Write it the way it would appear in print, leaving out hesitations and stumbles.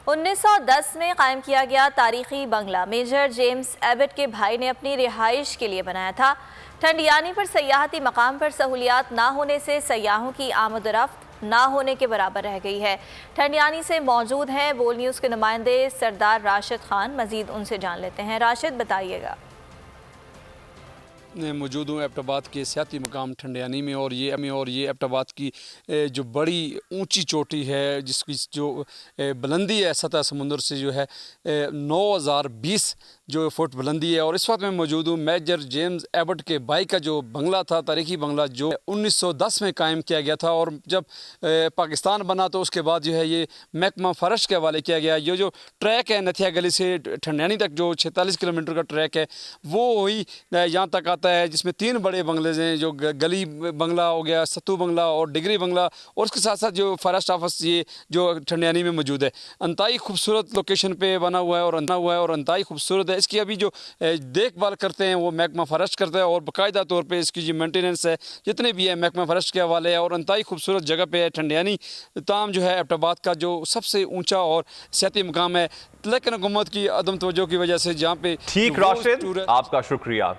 1910 में कायम किया गया तारीखी बंगला मेजर जेम्स एबट के भाई ने अपनी रिहाइश के लिए बनाया था। ठंडियानी पर सयाहती मकाम पर सहूलियात ना होने से सयाहों की आमद-ओ-रफ्त ना होने के बराबर रह गई है। ठंडियानी से मौजूद हैं बोल न्यूज़ के नुमाइंदे सरदार राशिद खान, मजीद उनसे जान लेते हैं। राशिद, बताइएगा। मौजूद हूँ एबटाबाद के सियाती मकाम ठंडियानी में और ये एबटाबाद की जो बड़ी ऊंची चोटी है, जिसकी जो बुलंदी है सतह समुंदर से जो है 9020 जो फुट बुलंदी है। और इस वक्त मैं मौजूद हूँ मेजर जेम्स एबट के भाई का जो बंगला था, तारीखी बंगला जो 1910 में कायम किया गया था। और जब पाकिस्तान बना तो उसके बाद जो है ये महकमा फर्श के हवाले किया गया। ये जो ट्रैक है नथिया गली से ठंडियानी तक जो 46 किलोमीटर का ट्रैक है वो ही यहाँ तक आता है, जिसमें 3 बड़े बंगले हैं, जो गली बंगला हो गया, सत्तू बंगला और डिग्री बंगला, और उसके साथ साथ जो फॉरेस्ट ऑफिस ये जो ठंडियानी में मौजूद है। अंतहाई खूबसूरत लोकेशन पे बना हुआ है और अंतहाई खूबसूरत है। इसकी अभी जो देखभाल करते हैं वो महकमा फॉरेस्ट करता है और बाकायदा तौर पर इसकी जो मेंटेनेंस है जितने भी है महकमा फॉरेस्ट के हवाले है। और अंतहाई खूबसूरत जगह पे है ठंडियानी। ताम जो है एबटाबाद का जो सबसे ऊँचा और सियाती मकाम है, लेकिन हुकूमत की अदम तवज्जो की वजह से जहाँ पे ठीक राशिद, आपका शुक्रिया।